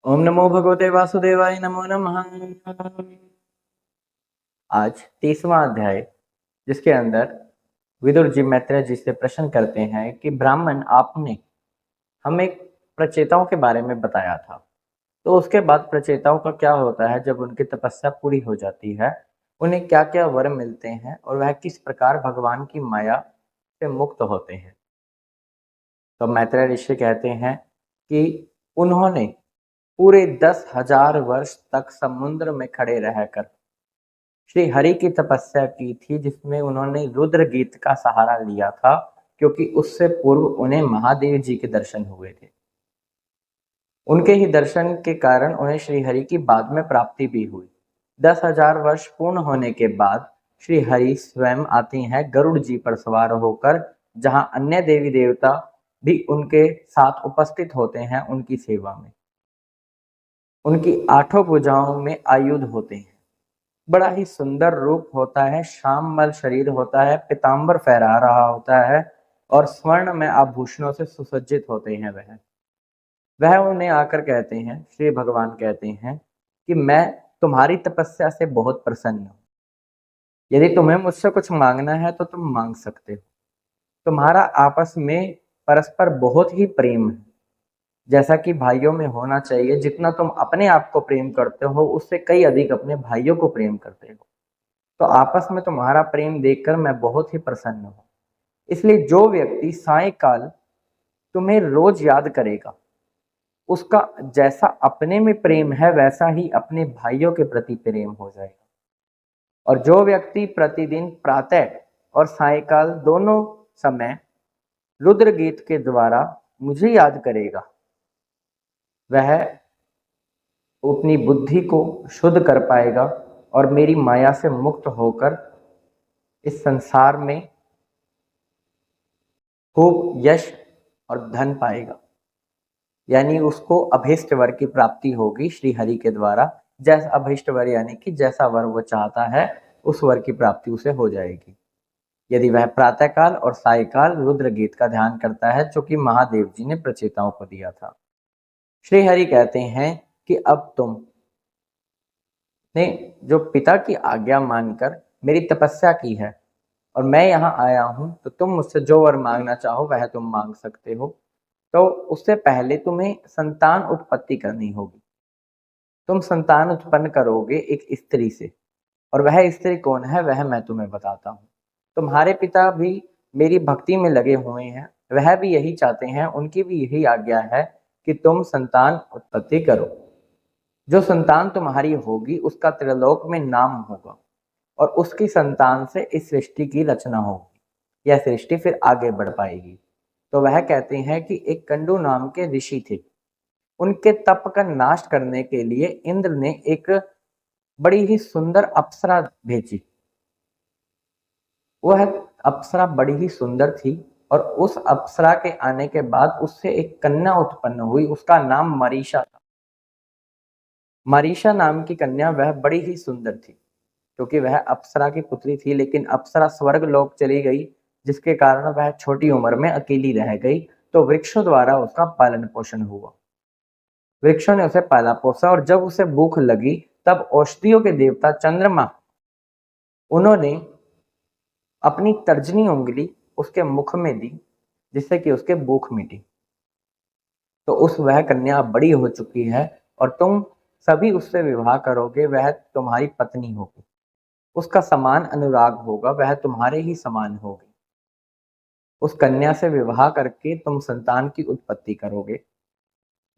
ओम नमो भगवते वासुदेवाय नमो नमः। आज 30वां अध्याय, जिसके अंदर विदुर जी मैत्रेय जी से प्रश्न करते हैं कि ब्राह्मण, आपने हमें प्रचेताओं के बारे में बताया था, तो उसके बाद प्रचेताओं का क्या होता है जब उनकी तपस्या पूरी हो जाती है, उन्हें क्या क्या वर मिलते हैं और वह किस प्रकार भगवान की माया से मुक्त होते हैं। तो मैत्रेय ऋषि कहते हैं कि उन्होंने पूरे 10,000 वर्ष तक समुद्र में खड़े रहकर श्री हरि की तपस्या की थी, जिसमें उन्होंने रुद्र गीत का सहारा लिया था, क्योंकि उससे पूर्व उन्हें महादेव जी के दर्शन हुए थे। उनके ही दर्शन के कारण उन्हें श्री हरि की बाद में प्राप्ति भी हुई। 10,000 वर्ष पूर्ण होने के बाद श्री हरि स्वयं आती हैं गरुड़ जी पर सवार होकर, जहां अन्य देवी देवता भी उनके साथ उपस्थित होते हैं उनकी सेवा में। उनकी 8 भुजाओं में आयुध होते हैं। बड़ा ही सुंदर रूप होता है, श्यामल शरीर होता है, पीताम्बर फहरा रहा होता है और स्वर्ण में आभूषणों से सुसज्जित होते हैं। वह उन्हें आकर कहते हैं, श्री भगवान कहते हैं कि मैं तुम्हारी तपस्या से बहुत प्रसन्न हूँ। यदि तुम्हें मुझसे कुछ मांगना है तो तुम मांग सकते हो। तुम्हारा आपस में परस्पर बहुत ही प्रेम है, जैसा कि भाइयों में होना चाहिए। जितना तुम अपने आप को प्रेम करते हो, उससे कई अधिक अपने भाइयों को प्रेम करते हो। तो आपस में तुम्हारा प्रेम देखकर मैं बहुत ही प्रसन्न हूँ। इसलिए जो व्यक्ति सायकाल तुम्हें रोज याद करेगा, उसका जैसा अपने में प्रेम है वैसा ही अपने भाइयों के प्रति प्रेम हो जाएगा। और जो व्यक्ति प्रतिदिन प्रातः और सायकाल दोनों समय रुद्र गीत के द्वारा मुझे याद करेगा, वह अपनी बुद्धि को शुद्ध कर पाएगा और मेरी माया से मुक्त होकर इस संसार में खूब यश और धन पाएगा। यानी उसको अभीष्ट वर की प्राप्ति होगी श्री हरि के द्वारा। जैसा अभीष्ट वर यानी कि जैसा वर वो चाहता है, उस वर की प्राप्ति उसे हो जाएगी, यदि वह प्रातःकाल और सायकाल रुद्र गीत का ध्यान करता है, जो कि महादेव जी ने प्रचेताओं को दिया था। श्री हरि कहते हैं कि अब तुम ने जो पिता की आज्ञा मानकर मेरी तपस्या की है और मैं यहाँ आया हूँ, तो तुम मुझसे जो वर मांगना चाहो वह तुम मांग सकते हो। तो उससे पहले तुम्हें संतान उत्पत्ति करनी होगी। तुम संतान उत्पन्न करोगे एक स्त्री से, और वह स्त्री कौन है वह मैं तुम्हें बताता हूँ। तुम्हारे पिता भी मेरी भक्ति में लगे हुए हैं, वह भी यही चाहते हैं, उनकी भी यही आज्ञा है कि तुम संतान उत्पत्ति करो। जो संतान तुम्हारी होगी उसका त्रिलोक में नाम होगा और उसकी संतान से इस सृष्टि की रचना होगी। यह सृष्टि फिर आगे बढ़ पाएगी। तो वह कहते हैं कि एक कंडू नाम के ऋषि थे। उनके तप का नाश करने के लिए इंद्र ने एक बड़ी ही सुंदर अप्सरा भेजी। वह अप्सरा बड़ी ही सुंदर थी और उस अप्सरा के आने के बाद उससे एक कन्या उत्पन्न हुई। उसका नाम मरीषा था। मरीषा नाम की कन्या वह बड़ी ही सुंदर थी, क्योंकि वह अप्सरा की पुत्री थी। लेकिन अप्सरा स्वर्ग लोक चली गई, जिसके कारण वह छोटी उम्र में अकेली रह गई। तो वृक्षों द्वारा उसका पालन पोषण हुआ। वृक्षों ने उसे पाला पोसा, और जब उसे भूख लगी तब औषधियों के देवता चंद्रमा, उन्होंने अपनी तर्जनी उंगली उसके मुख में दी, जिससे कि उसके भूख मिटी। तो उस वह कन्या बड़ी हो चुकी है और तुम सभी उससे विवाह करोगे, वह तुम्हारी पत्नी होगी। उसका समान अनुराग होगा, वह तुम्हारे ही समान होगी। उस कन्या से विवाह करके तुम संतान की उत्पत्ति करोगे।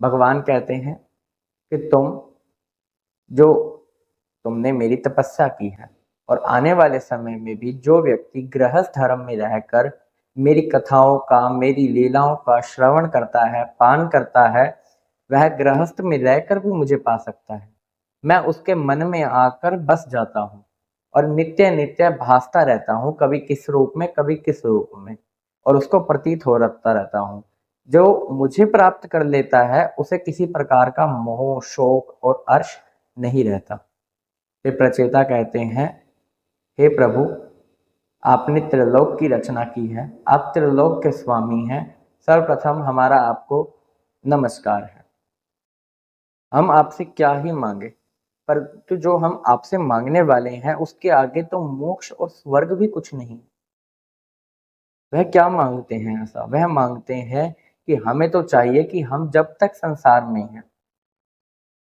भगवान कहते हैं कि जो तुमने मेरी तपस्या की है और आने वाले समय में भी जो व्यक्ति गृहस्थ धर्म में रहकर मेरी कथाओं का, मेरी लीलाओं का श्रवण करता है, पान करता है, वह गृहस्थ में रहकर भी मुझे पा सकता है। मैं उसके मन में आकर बस जाता हूँ और नित्य नित्य भासता रहता हूँ, कभी किस रूप में कभी किस रूप में, और उसको प्रतीत हो रखता रहता हूँ। जो मुझे प्राप्त कर लेता है उसे किसी प्रकार का मोह, शोक और अर्श नहीं रहता। फिर प्रचेता कहते हैं, हे प्रभु, आपने त्रिलोक की रचना की है, आप त्रिलोक के स्वामी हैं। सर्वप्रथम हमारा आपको नमस्कार है। हम आपसे क्या ही मांगे, परंतु जो हम आपसे मांगने वाले हैं उसके आगे तो मोक्ष और स्वर्ग भी कुछ नहीं। वह क्या मांगते हैं ऐसा? वह मांगते हैं कि हमें तो चाहिए कि हम जब तक संसार में हैं,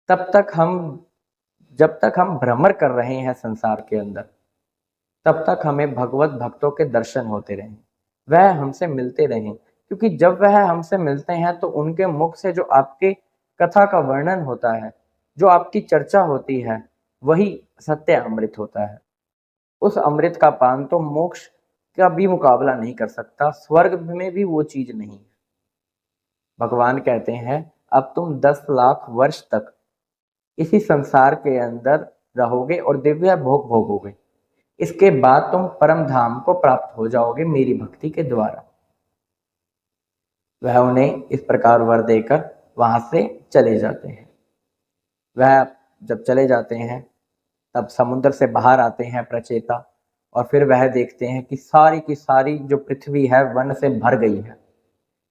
तब तक हम जब तक हम भ्रमण कर रहे हैं संसार के अंदर, तब तक हमें भगवत भक्तों के दर्शन होते रहें, वह हमसे मिलते रहें, क्योंकि जब वह हमसे मिलते हैं तो उनके मुख से जो आपके कथा का वर्णन होता है, जो आपकी चर्चा होती है, वही सत्य अमृत होता है। उस अमृत का पान तो मोक्ष का भी मुकाबला नहीं कर सकता, स्वर्ग में भी वो चीज नहीं है। भगवान कहते हैं अब तुम 10 लाख वर्ष तक इसी संसार के अंदर रहोगे और दिव्य भोग भोगोगे, इसके बाद तुम परम धाम को प्राप्त हो जाओगे मेरी भक्ति के द्वारा। वह उन्हें इस प्रकार वर देकर वहां से चले जाते हैं। वह जब चले जाते हैं तब समुद्र से बाहर आते हैं प्रचेता, और फिर वह देखते हैं कि सारी की सारी जो पृथ्वी है वन से भर गई है।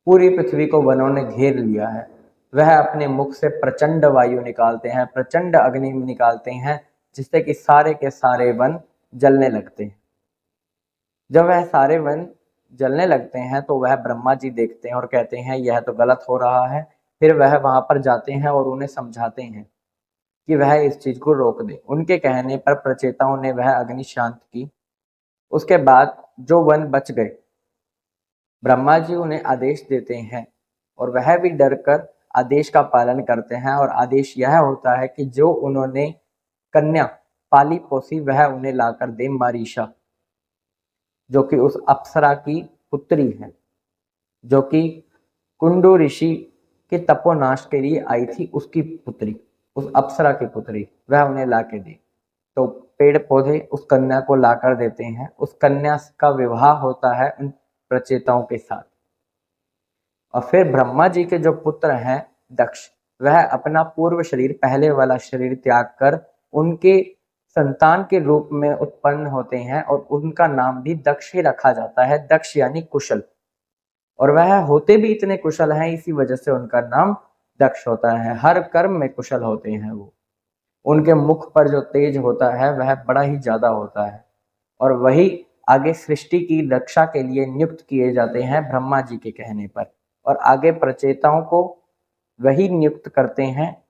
पूरी पृथ्वी को वनों ने घेर लिया है। वह अपने मुख से प्रचंड वायु निकालते हैं, प्रचंड अग्नि निकालते हैं, जिससे कि सारे के सारे वन जलने लगते हैं। जब वह सारे वन जलने लगते हैं तो वह ब्रह्मा जी देखते हैं और कहते हैं यह तो गलत हो रहा है। फिर वह वहां पर जाते हैं और उन्हें समझाते हैं कि वह इस चीज को रोक दे। उनके कहने पर प्रचेताओं ने वह अग्नि शांत की। उसके बाद जो वन बच गए, ब्रह्मा जी उन्हें आदेश देते हैं और वह भी डर कर आदेश का पालन करते हैं। और आदेश यह होता है कि जो उन्होंने कन्या पाली पोसी वह उन्हें लाकर दे मारीशा, जो कि उस अप्सरा की पुत्री है, जो कि कुंडू ऋषि के तपोनाश के लिए आई थी, उसकी पुत्री, उस अप्सरा की पुत्री, वह उन्हें ला के दी। तो पेड़ पौधे उस कन्या को लाकर देते हैं। उस कन्या का विवाह होता है उन प्रचेताओं के साथ। और फिर ब्रह्मा जी के जो पुत्र हैं दक्ष, वह अपना पूर्व शरीर, पहले वाला शरीर त्याग कर उनके संतान के रूप में उत्पन्न होते हैं और उनका नाम भी दक्ष ही रखा जाता है। दक्ष यानी कुशल। और वह होते भी इतने कुशल हैं, इसी वजह से उनका नाम दक्ष होता है। हर कर्म में कुशल होते हैं वो। उनके मुख पर जो तेज होता है वह बड़ा ही ज्यादा होता है, और वही आगे सृष्टि की रक्षा के लिए नियुक्त किए जाते हैं ब्रह्मा जी के कहने पर। और आगे प्रचेताओं को वही नियुक्त करते हैं